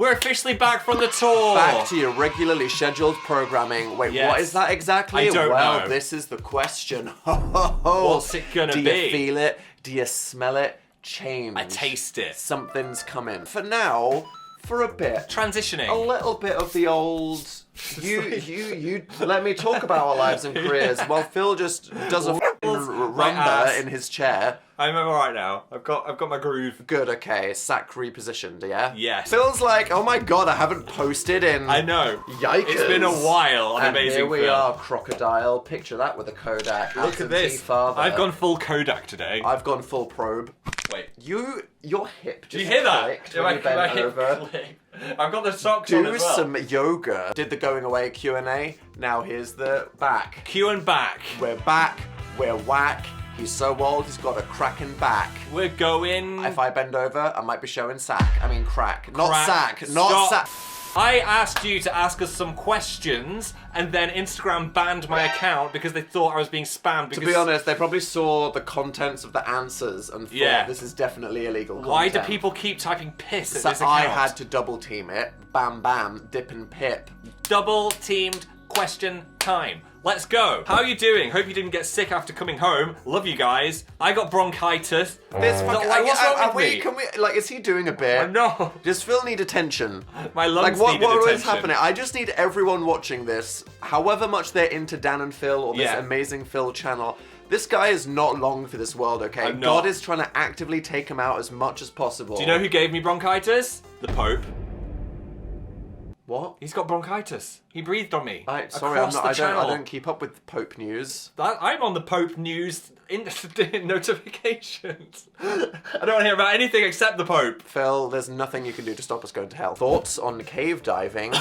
We're officially back from the tour. Back to your regularly scheduled programming. Wait, Yes. what is that exactly? I don't well, know. This is the question. Ho, ho, ho. What's it gonna Do be? you feel it? Do you smell it? Change. I taste it. Something's coming. For now, for a bit. Transitioning. A little bit of the old... You let me talk about our lives and careers while Phil just does a rumba ass. in his chair. I'm alright now. I've got my groove. Good, okay. Sack repositioned, yeah? Yes. Phil's like, oh my god, I haven't posted in... I know. Yikers. It's been a while on And Amazing here we Phil. are, crocodile. Picture that with a Kodak. Look at Absentee this. Father. I've gone full Kodak today. I've gone full probe. Wait. Your hip just Do you hear that? clicked Yeah, when you my bent hip over. clicked. I've got the socks on Do as well. some yoga. Did the going away Q&A. Now here's the back. Q and back. We're back. We're whack. He's so old, he's got a cracking back. We're going... If I bend over, I might be showing sack. I mean crack. Not Crack. sack. Not Stop. sack. I asked you to ask us some questions, and then Instagram banned my account because they thought I was being spammed. To be honest, they probably saw the contents of the answers and thought Yeah. this is definitely illegal content. Why do people keep typing piss at So this account? I had to double team it. Bam bam, dip and pip. Double teamed question time. Let's go. How are you doing? Hope you didn't get sick after coming home. Love you guys. I got bronchitis. This fucking, like, what's wrong with me? Can we, like, is he doing a bit? I know. Does Phil need attention? My lungs Like, needed what is attention. happening? I just need everyone watching this, however much they're into Dan and Phil or this Yeah. Amazing Phil channel. This guy is not long for this world, okay? I'm not. God is trying to actively take him out as much as possible. Do you know who gave me bronchitis? The Pope. What? He's got bronchitis. He breathed on me. Sorry, across the I channel. don't keep up with Pope news. I'm on the Pope news notifications. I don't want to hear about anything except the Pope. Phil, there's nothing you can do to stop us going to hell. Thoughts on cave diving?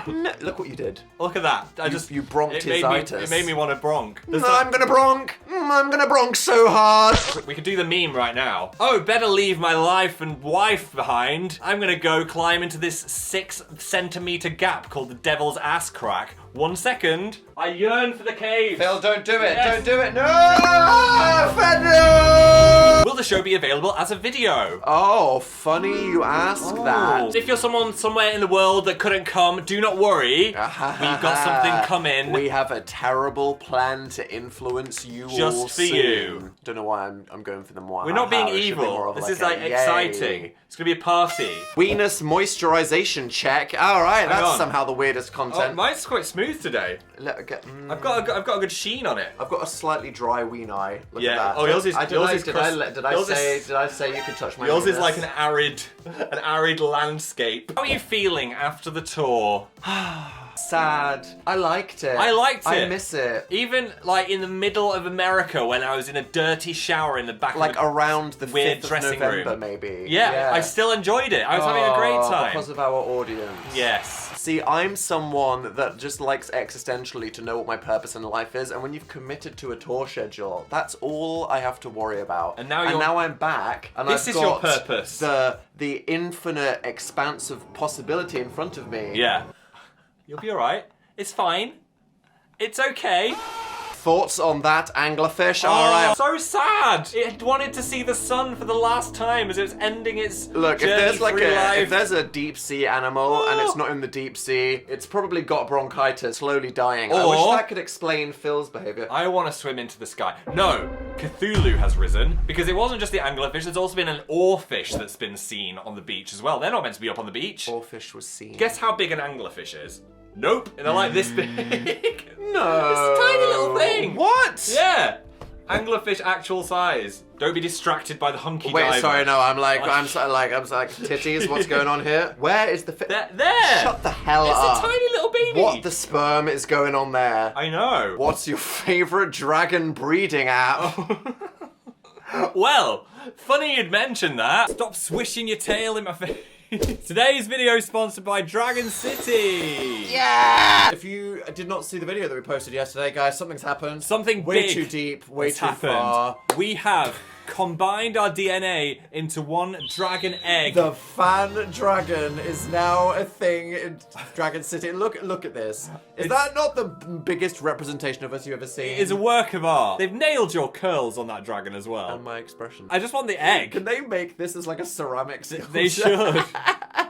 No, look what you did. Look at that. You bronchitis. It made me want to bronk. I'm gonna bronk. I'm gonna bronk so hard. We could do the meme right now. Oh, better leave my life and wife behind. I'm gonna go climb into this 6-centimeter gap called the Devil's Ass Crack. 1 second. I yearn for the cave. Phil, don't do it. Yes. Don't do it. No! Phil! Will the show be available as a video? Oh, funny you ask that. If you're someone somewhere in the world that couldn't come, do not worry. We've got something coming. We have a terrible plan to influence you Just all for soon. you. Don't know why I'm going for the moi. We're not being It should be more evil. of This is a like yay. exciting. It's gonna be a party. Venus moisturization check. All right, Hang that's on. somehow the weirdest Oh, content. mine's quite smooth today. I've got a good sheen on it. I've got a slightly dry ween eye. Look Yeah. at that. Oh, yours is- Did yours I- is did crust- I- did I yours say? is- Did I say you could touch my? Yours is Venus? like an arid landscape. How are you feeling after the tour? sad. I liked it. I liked I it. miss it. Even like in the middle of America when I was in a dirty shower in the back Like of a around the weird 5th of dressing November, room. maybe. Yeah, I still enjoyed it. I was having a great time. Because of our audience. Yes. See, I'm someone that just likes existentially to know what my purpose in life is, and when you've committed to a tour schedule, that's all I have to worry about. And now I'm back, and This I've is your got purpose. the infinite expanse of possibility in front of me. Yeah. You'll be alright. It's fine. It's okay. Thoughts on that anglerfish? Oh, All right. so sad. It had wanted to see the sun for the last time as it was ending its Look, if journey there's like through life. if there's a deep sea animal and it's not in the deep sea, it's probably got bronchitis, slowly dying. I wish Or- that could explain Phil's behavior. I want to swim into the sky. No, Cthulhu has risen because it wasn't just the anglerfish. There's also been an oarfish that's been seen on the beach as well. They're not meant to be up on the beach. Oarfish was seen. Guess how big an anglerfish is? Nope. And they're like this big. No. It's a tiny little thing. What? Yeah. Anglerfish actual size. Don't be distracted by the hunky Wait, diver. sorry, no, I'm like titties, what's going on here? Where is the There. Shut the hell It's up. a tiny little baby. What the sperm is going on there? I know. What's your favorite dragon breeding app? Well, funny you'd mention that. Stop swishing your tail in my face. Today's video is sponsored by Dragon City. Yeah! If you did not see the video that we posted yesterday, guys, something's happened. Something way big too deep, way has too happened. far. We have combined our DNA into one dragon egg. The fan dragon is now a thing in Dragon City. Look at this. Is that not the biggest representation of us you've ever seen? It is a work of art. They've nailed your curls on that dragon as well. And my expression. I just want the egg. Can they make this as like a ceramics? They should.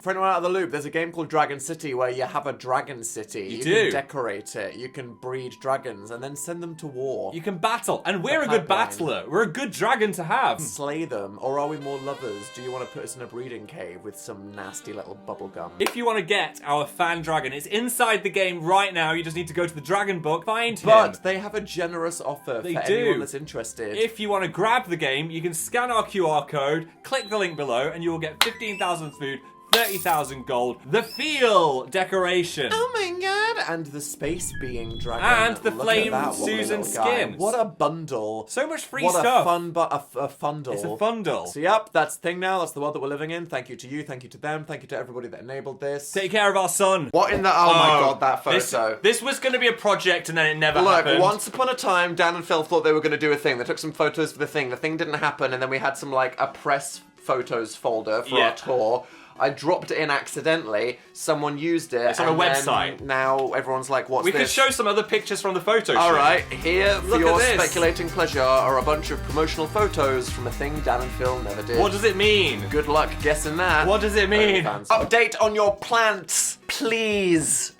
For anyone out of the loop, there's a game called Dragon City where you have a dragon city. You do. can decorate it. You can breed dragons and then send them to war. You can battle, and we're a good tagline. battler. We're a good dragon to have. Slay them, or are we more lovers? Do you want to put us in a breeding cave with some nasty little bubble gum? If you want to get our fan dragon, it's inside the game right now. You just need to go to the dragon book, find him. But they have a generous offer They for do. anyone that's interested. If you want to grab the game, you can scan our QR code, click the link below, and you will get 15,000 food, 30,000 gold, the Feel decoration. Oh my god! And the space being dragon. And the Look flame at that lovely Susan little guy. skins. What a bundle. So much free What stuff. a fun a fundle. It's a fundle. So yep, that's the thing now. That's the world that we're living in. Thank you to you. Thank you to them. Thank you to everybody that enabled this. Take care of our son. What in the... Oh my god, that This, photo. this was going to be a project and then it never Look, happened. once upon a time, Dan and Phil thought they were going to do a thing. They took some photos for the thing. The thing didn't happen, and then we had some, like, a press photos folder for our tour. I dropped it in accidentally. Someone used it. It's on a and then website. Now everyone's like, what's We this? could show some other pictures from the photo shoot. All right, here for Look your at this. speculating pleasure are a bunch of promotional photos from a thing Dan and Phil never did. What does it mean? Good luck guessing that. What does it mean? Update on your plants, please.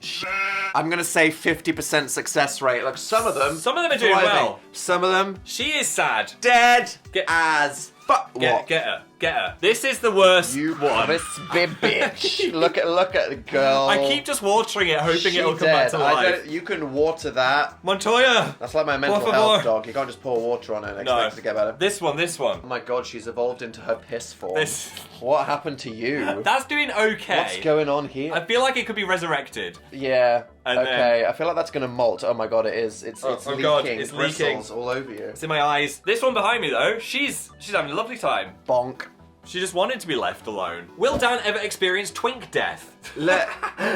I'm gonna say 50% success rate. Like some of them are doing thriving. well. Some of them She is sad. dead Get- as fuck. What? Get her. Get her. This is the worst You one. crispy bitch. look at the girl. I keep just watering it, hoping She it'll come back dead. to I life. don't- You can water that. Montoya! That's like my mental Por health favor. dog. You can't just pour water on it and No. expect it to get better. This one. Oh my god, she's evolved into her piss form. This. What happened to you? That's doing okay. What's going on here? I feel like it could be resurrected. Yeah. And okay. I feel like that's gonna molt. Oh my god, it is. It's Oh leaking. god, it's leaking. Bristles all over you. It's in my eyes. This one behind me though, she's having a lovely time. Bonk. She just wanted to be left alone. Will Dan ever experience twink death? Let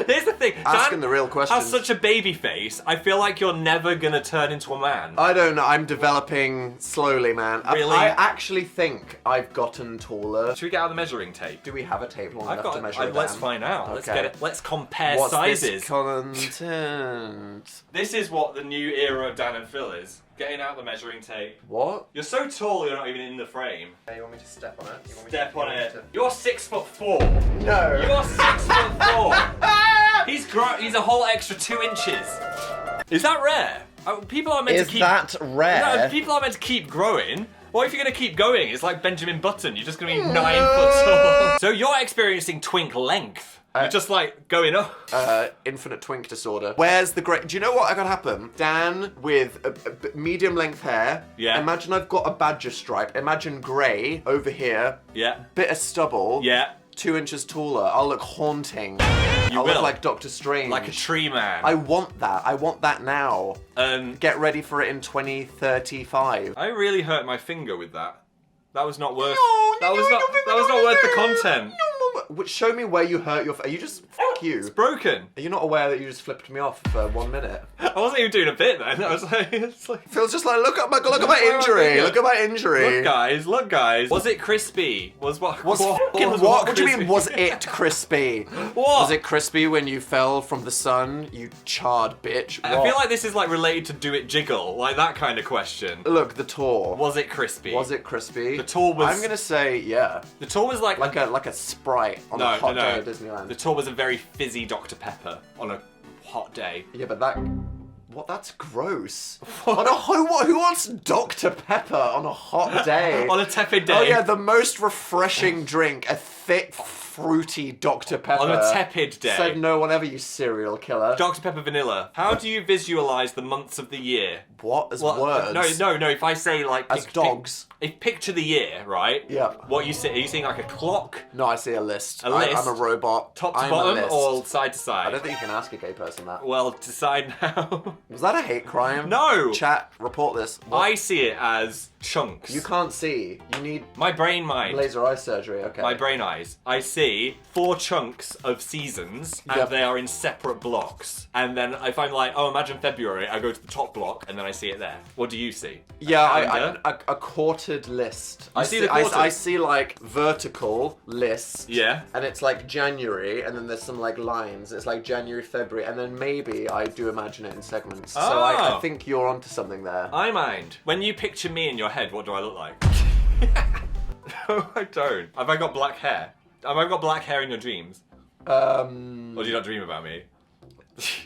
Here's the thing. asking Dan the real has questions. such a baby face. I feel like you're never gonna turn into a man. I don't know. I'm developing slowly, man. Really? I actually think I've gotten taller. Should we get out the measuring tape? Do we have a tape long I've enough got. to measure it Let's down? find out. Let's Okay. get it. Let's compare What's sizes. this content? This is what the new era of Dan and Phil is. Getting out the measuring tape. What? You're so tall, you're not even in the frame. You want me to step on it? You want me Step to, on you want it. me to- You're 6'4". No. You're 6'4". He's a whole extra 2 inches. Is that rare? People are meant Is to keep. that rare? No, people are meant to keep growing. What if you're going to keep going? It's like Benjamin Button. You're just going to be 9 foot tall. So you're experiencing twink length. You're just like going up. Infinite twink disorder. Where's the great? Do you know what gonna happen? Dan with a medium length hair. Yeah. Imagine I've got a badger stripe. Imagine grey over here. Yeah. Bit of stubble. Yeah. 2 inches taller. I'll look haunting. You I'll will. look like Doctor Strange. Like a tree man. I want that. I want that now. Get ready for it in 2035. I really hurt my finger with that. That was not worth. No, that was not worth the content. Show me where you hurt your. Are you just fuck you? It's broken. Are you not aware that you just flipped me off for 1 minute? I wasn't even doing a bit then. I was like, it's like. Phil's just like, look at my injury. Look at my injury. Look guys. Was it crispy? What? What do you mean, was it crispy? What? Was it crispy when you fell from the sun, you charred bitch? I What? feel like this is like related to Do It Jiggle, like that kind of question. Look, the tour. Was it crispy? Was it crispy? The tour was- I'm gonna say yeah. The tour was like Like a Sprite on a hot day at Disneyland. The tour was a very fizzy Dr. Pepper on a hot day. Yeah, but that's gross. Who wants Dr. Pepper on a hot day? On a tepid day. Oh yeah, the most refreshing drink, a thick, fruity Dr. Pepper. On a tepid day. Said no one ever, you serial killer. Dr. Pepper vanilla. How do you visualize the months of the year? What? As What- words? No. If I say like As dogs. If picture the year, right? Yeah. What you see? Are you seeing like a clock, No, I see a list. A list? I'm a robot. top to I'm a bottom, list. or side to I side? don't think you can ask a gay person that. Well, decide now. Was that a hate crime? No. Chat, report this. What? I see it as chunks. You can't see. You need My brain mind. laser eye surgery. Okay. My brain eyes. I see 4 chunks of seasons, and Yep. they are in separate blocks. And then if I'm like, oh, imagine February, I go to the top block, and then I see it there. What do you see? Yeah, Calendar? a quartered list. I see the quarters? I see like vertical list. Yeah. And it's like January, and then there's some like lines. It's like January, February, and then maybe I do imagine it in segments. So I Oh. think you're onto something there. I mind. When you picture me in your head, what do I look like? No, I don't. Have I got black hair? Have I got black hair in your dreams? Or do you not dream about me?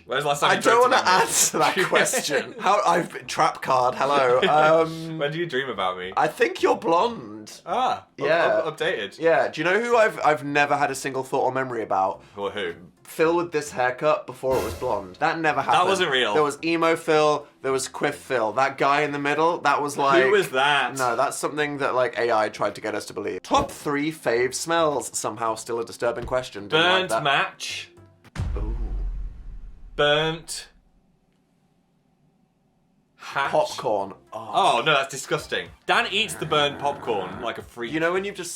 When's the last time I you don't dreamt want to about me? answer that question. Trap card, hello. When do you dream about me? I think you're blonde. Yeah. Updated. Yeah, do you know who I've never had a single thought or memory about? Or who? Phil with this haircut before it was blonde. That never happened. wasn't real. There was emo Phil, there was quiff Phil. That guy in the middle, that was like... Who was that? No, that's something that like AI tried to get us to believe. Top 3 fave smells. Somehow still a disturbing question. Didn't like Burnt that. match. Ooh. Burnt. Hatch. Popcorn. Oh. Oh, no, that's disgusting. Dan eats the burnt popcorn like a freak. You know when you've just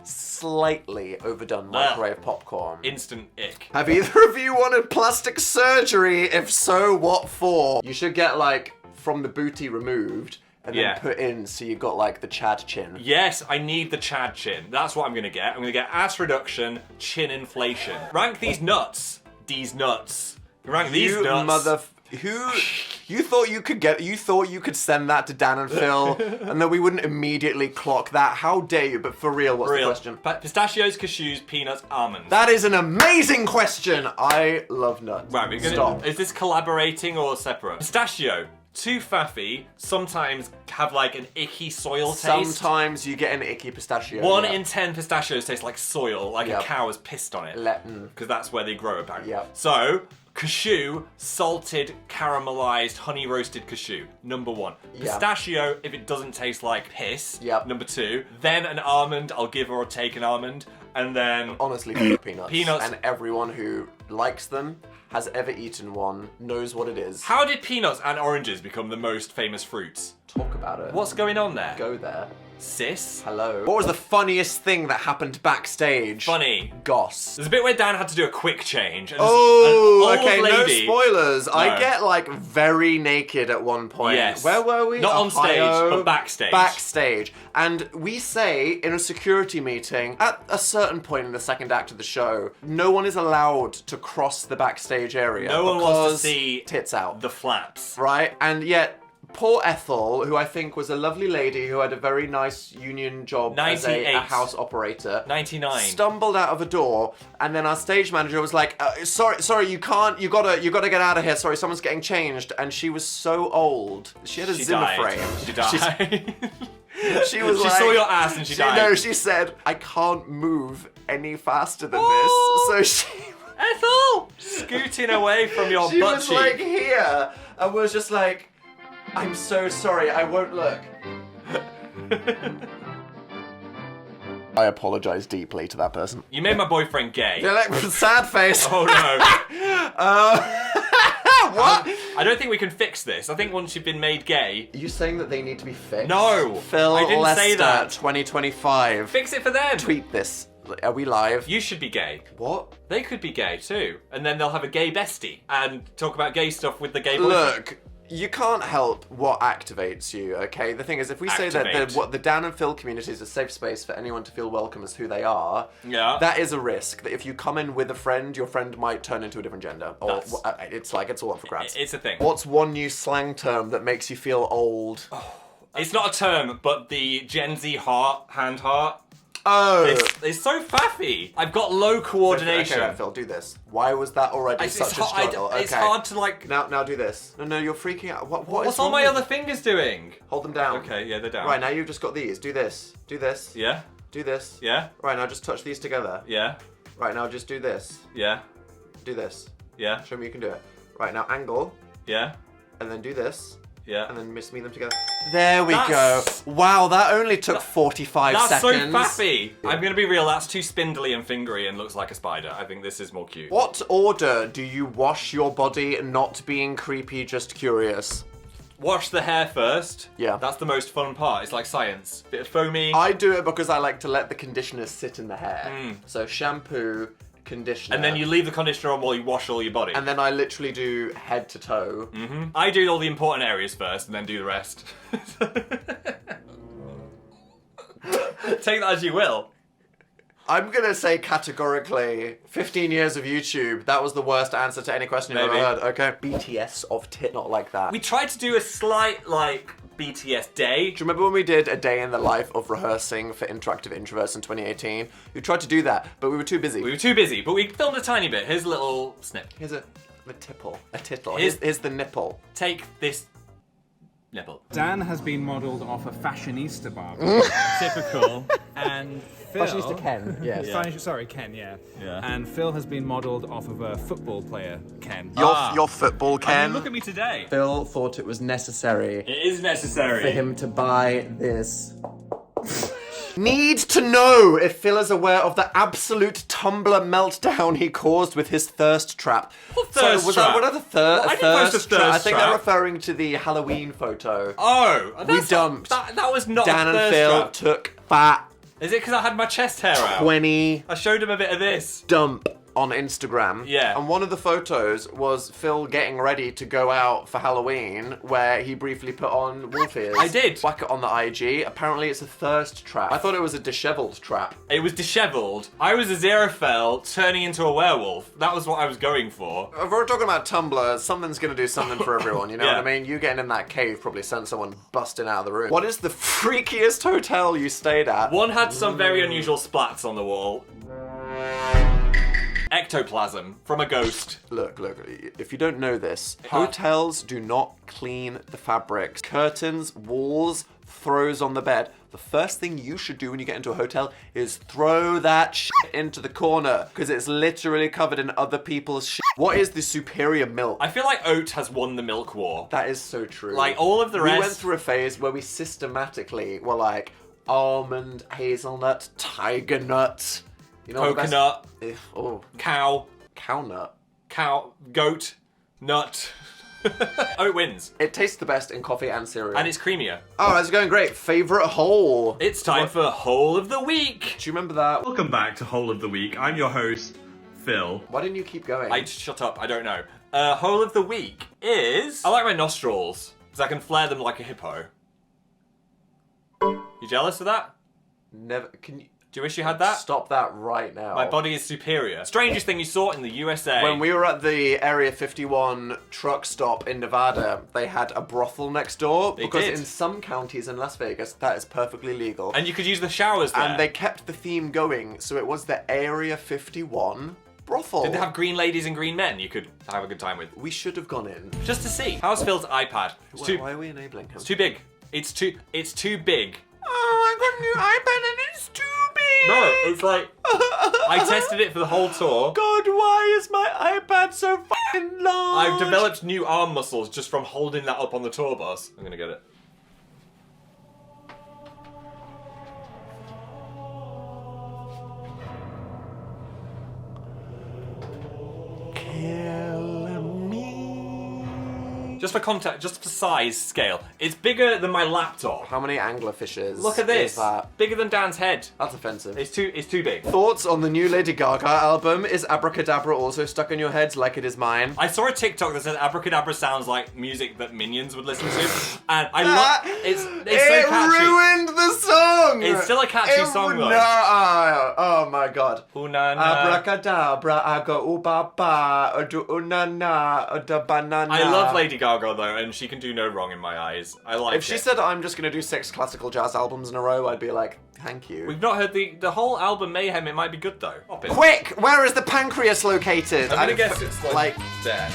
slightly overdone microwave popcorn? Instant ick. Have either of you wanted plastic surgery? If so, what for? You should get like from the booty removed and then put in so you've got like the Chad chin. Yes, I need the Chad chin. That's what I'm gonna get. I'm gonna get ass reduction, chin inflation. Rank these nuts. These nuts. Rank these nuts. You thought you could send that to Dan and Phil and that we wouldn't immediately clock that? How dare you? But for real, what's the question? Pistachios, cashews, peanuts, almonds. That is an amazing question. I love nuts. Right, we're gonna Stop. Is this collaborating or separate? Pistachio. Too faffy, sometimes have like an icky soil taste. Sometimes you get an icky pistachio. 1 in 10 pistachios taste like soil, like a cow has pissed on it. Because that's where they grow, apparently. Yep. So, cashew, salted, caramelized, honey roasted cashew, number 1. Pistachio, if it doesn't taste like piss, number 2. Then an almond, I'll give or take an almond. And then... Honestly, peanuts. Peanuts. And everyone who likes them, has ever eaten one, knows what it is. How did peanuts and oranges become the most famous fruits? Talk about it. What's going on there? Go there. Sis? Hello. What was the funniest thing that happened backstage? Funny. Goss. There's a bit where Dan had to do a quick change. And Oh, an old okay, lady, no spoilers. No. I get like very naked at one point. Yes. Where were we? Not on stage, Ohio? but backstage. Backstage. And we say in a security meeting, at a certain point in the second act of the show, no one is allowed to cross the backstage area. No one wants to because see tits out. the flaps. Right? And yet, poor Ethel, who I think was a lovely lady who had a very nice union job as a 98. house operator, 99. stumbled out of a door, and then our stage manager was like, sorry, you gotta get out of here. Sorry, someone's getting changed. And she was so old. She had a Zimmer died. frame. She died. She was She like, saw your ass and she died. No, she said, I can't move any faster than Oh. this. So she... Ethel! Scooting away from your She butt was cheek. like here, and was just like, I'm so sorry, I won't look. I apologize deeply to that person. You made my boyfriend gay. They're like, sad face. Oh no. What? I don't think we can fix this. I think once you've been made gay, Are you saying that they need to be fixed? No, Phil I didn't Lester, say that. 2025. fix it for them. Tweet this. Are we live? You should be gay. What? They could be gay too. And then they'll have a gay bestie and talk about gay stuff with the gay boyfriend. Look, you can't help what activates you, okay? The thing is, if we say that Activate. the Dan and Phil community is a safe space for anyone to feel welcome as who they are, that is a risk. That if you come in with a friend, your friend might turn into a different gender. Or it's all up for grabs. It's a thing. What's one new slang term that makes you feel old? It's not a term, but the Gen Z hand heart. Oh! It's so faffy. I've got low coordination. Okay, Phil, do this. Why was that already such a struggle? It's hard to like... Now do this. No, you're freaking out. What's all my other fingers doing? Hold them down. Okay, yeah, they're down. Right, now you've just got these. Do this. Do this. Yeah? Do this. Yeah? Right, now just touch these together. Yeah? Right, now just do this. Yeah? Do this. Yeah? Show me you can do it. Right, now angle, Yeah? and then do this, Yeah? and then meet them together. There we That's- go. Wow, that only took 45 That's seconds. so faffy. I'm gonna be real, that's too spindly and fingery and looks like a spider. I think this is more cute. What order do you wash your body, not being creepy, just curious? Wash the hair first. Yeah. That's the most fun part. It's like science. Bit of foamy. I do it because I like to let the conditioner sit in the hair. So shampoo, conditioner. And then you leave the conditioner on while you wash all your body. And then I literally do head to toe. I do all the important areas first and then do the rest. Take that as you will. I'm gonna say categorically, 15 years of YouTube, that was the worst answer to any question you've ever Maybe. heard. Okay. BTS of tit not like that. We tried to do a slight, like, BTS Day. Do you remember when we did a day in the life of rehearsing for Interactive Introverts in 2018? We tried to do that, but we were too busy. We were too busy, but we filmed a tiny bit. Here's a little snip. Here's a tipple. A tittle. Here's- Here's the nipple. Take this nipple. Dan has been modelled off a fashionista Barbie. Typical. And Phil... Fashionista Ken, yes. Sorry, Ken, yeah. Yeah. And Phil has been modelled off of a football player, Ken. Your football, Ken. Look at me today. Phil thought it was necessary It is necessary. for him to buy this. Need to know if Phil is aware of the absolute Tumblr meltdown he caused with his thirst trap. What thirst was trap? that one of the Well, I didn't post a thirst trap? I thirst think they're trap. referring to the Halloween photo. Oh, that's dumped. That was not Dan a and thirst Phil trap. took fat Is it because I had my chest hair out? 20 I showed him a bit of this. dump on Instagram. Yeah. And one of the photos was Phil getting ready to go out for Halloween, where he briefly put on wolf ears. I did. Whack it on the IG. Apparently it's a thirst trap. I thought it was a disheveled trap. It was dishevelled. I was a Xerophil turning into a werewolf. That was what I was going for. If we're talking about Tumblr, something's gonna do something for everyone, you know Yeah. what I mean? You getting in that cave probably sent someone busting out of the room. What is the freakiest hotel you stayed at? One had some very unusual splats on the wall. Ectoplasm from a ghost. Look, if you don't know this, hotels do not clean the fabrics. Curtains, walls, throws on the bed. The first thing you should do when you get into a hotel is throw that shit into the corner, because it's literally covered in other people's shit. What is the superior milk? I feel like Oat has won the milk war. That is so true. Like, all of the We rest- went through a phase where we systematically were like, almond, hazelnut, tiger nut, you know, Coconut, the best... Oh, cow, cow nut. goat, nut. Oat wins. It tastes the best in coffee and cereal. And it's creamier. Oh, it's going great. Favorite hole. It's time for Hole of the Week. Do you remember that? Welcome back to Hole of the Week. I'm your host, Phil. Why didn't you keep going? Shut up, I don't know. Hole of the Week is... I like my nostrils, because I can flare them like a hippo. You jealous of that? Never. Can you Do you wish you had that? stop that right now? My body is superior. Strangest thing you saw in the USA. When we were at the Area 51 truck stop in Nevada, they had a brothel next door because did. in some counties in Las Vegas that is perfectly legal. And you could use the showers there. And they kept the theme going, so it was the Area 51 brothel. Did they have green ladies and green men you could have a good time with? We should have gone in. Just to see. How's Phil's iPad? It's too, Why are we enabling him? it's too big. It's too big. Oh, I got a new iPad and it's too big. No, it's like... I tested it for the whole tour. God, why is my iPad so fucking large? I've developed new arm muscles just from holding that up on the tour bus. I'm gonna get it. Just for context, just for size scale, it's bigger than my laptop. How many anglerfishes? Look at is this. that? Bigger than Dan's head. That's offensive. It's too big. Thoughts on the new Lady Gaga album? Is Abracadabra also stuck in your heads like it is mine? I saw a TikTok that says Abracadabra sounds like music that Minions would listen to, and I love it's so catchy. ruined the song! It's still a catchy song, though. Oh my god. Ooh, na, na. Abracadabra, I go ooh ba ba, do ooh na na, da banana. I love Lady Gaga though, and she can do no wrong in my eyes. I like If she it. said I'm just gonna do 6 classical jazz albums in a row, I'd be like, thank you. We've not heard the whole album Mayhem. It might be good though. Pop it. Quick! Where is the pancreas located? I'm gonna I guess it's like there.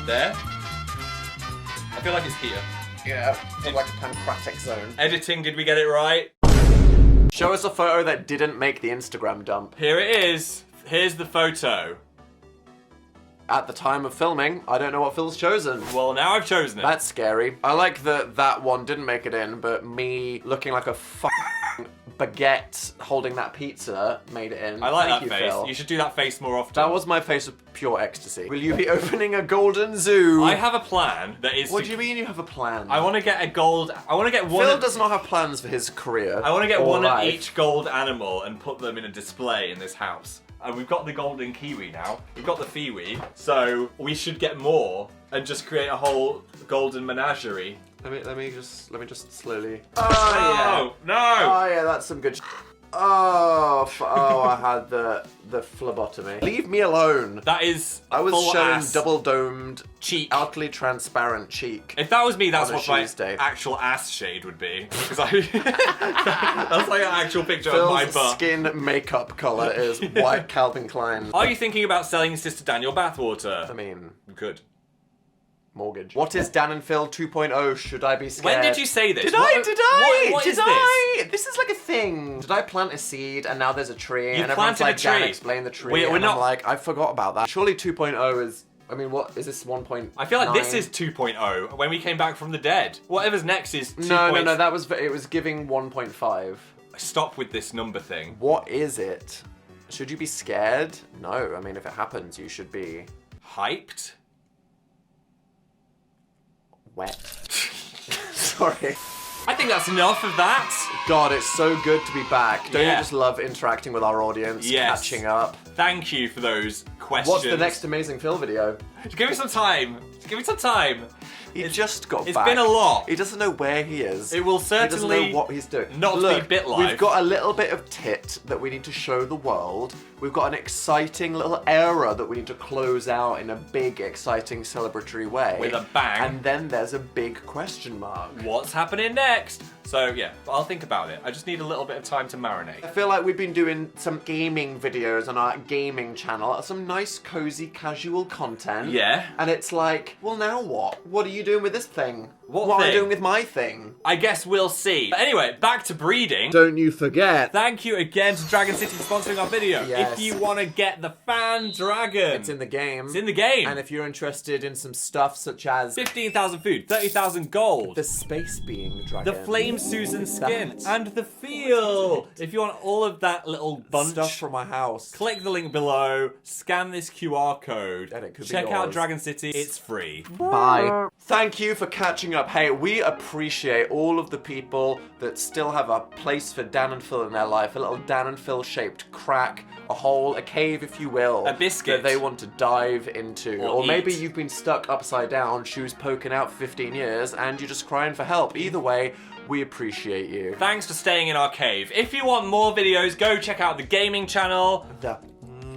There. I feel like it's here. yeah, it's like a pancreatic zone. Editing, did we get it right? Show us a photo that didn't make the Instagram dump. Here it is. Here's the photo. At the time of filming, I don't know what Phil's chosen. Well, now I've chosen it. That's scary. I like that that one didn't make it in, but me looking like a baguette holding that pizza made it in. I like Thank that you, face. Phil. You should do that face more often. That was my face of pure ecstasy. Will you be opening a golden zoo? I have a plan that is. What do you mean you have a plan? I want to get a gold. I want to get one. Phil does not have plans for his career. I want to get or one life. of each gold animal and put them in a display in this house. And we've got the golden kiwi now. We've got the Fiwi. So we should get more and just create a whole golden menagerie. Let me just slowly. Oh, no! Oh yeah, that's some good. I had the phlebotomy. Leave me alone. That is I was full showing ass double-domed, cheek. utterly transparent cheek. If that was me, that's On a what my Tuesday. actual ass shade would be. Because that's like an actual picture of my Phil's butt. skin makeup color is white Calvin Klein. Are you thinking about selling Sister Daniel bathwater? I mean, Good. mortgage. What is Dan and Phil 2.0? Should I be scared? When did you say this? Did What- I? what Did is I? This is like a thing. Did I plant a seed and now there's a tree? You and everyone's planted a like, Dan, tree. explain the tree. We're and not- I'm like, I forgot about that. Surely 2.0 is... I mean, what is this 1.9? I feel like this is 2.0 when we came back from the dead. Whatever's next is 2. No, that was... It was giving 1.5. Stop with this number thing. What is it? Should you be scared? No. I mean, if it happens, you should be... Hyped? wet. Sorry. I think that's enough of that. God, it's so good to be back. Don't Yeah. you just love interacting with our audience, Yes. catching up? Thank you for those questions. What's the next Amazing Phil video? Give me some time. Give me some time. He just got It's back. been a lot. He doesn't know where he is. It will He doesn't certainly know what he's doing. not Look, be BitLife. We've got a little bit of tit that we need to show the world. We've got an exciting little era that we need to close out in a big, exciting, celebratory way. With a bang. And then there's a big question mark. What's happening next? So yeah, I'll think about it. I just need a little bit of time to marinate. I feel like we've been doing some gaming videos on our gaming channel, some nice, cozy, casual content. Yeah. And it's like, well, now what? What are you doing with this thing? What am I thing? doing with my thing? I guess we'll see. But anyway, back to breeding. Don't you forget. Thank you again to Dragon City for sponsoring our video. Yes. If you want to get the fan dragon, It's in the game. It's in the game. And if you're interested in some stuff such as 15,000 food, 30,000 gold, the space being dragon, the Flame Susan skin, That. and the feel. If you want all of that little bunch, stuff from my house. click the link below, scan this QR code, And it could be check out yours. Dragon City. It's free. Bye. Thank you for catching up. Hey, we appreciate all of the people that still have a place for Dan and Phil in their life. A little Dan and Phil shaped crack, a hole, a cave, if you will. A biscuit. That they want to dive into. Or maybe eat. you've been stuck upside down, shoes poking out for 15 years, and you're just crying for help. Either way, we appreciate you. Thanks for staying in our cave. If you want more videos, go check out the gaming channel.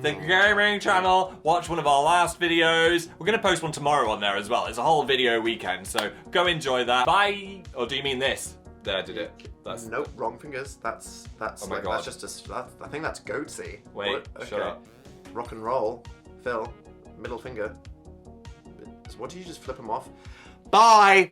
The gaming channel. Watch one of our last videos. We're going to post one tomorrow on there as well. It's a whole video weekend, so go enjoy that. Bye. Or do you mean this? There, I did it. That's... Nope, wrong fingers. That's Oh my like, God. that's just I think that's goatsy. Wait, What? shut up. Rock and roll. Phil, middle finger. What did you just flip him off? Bye!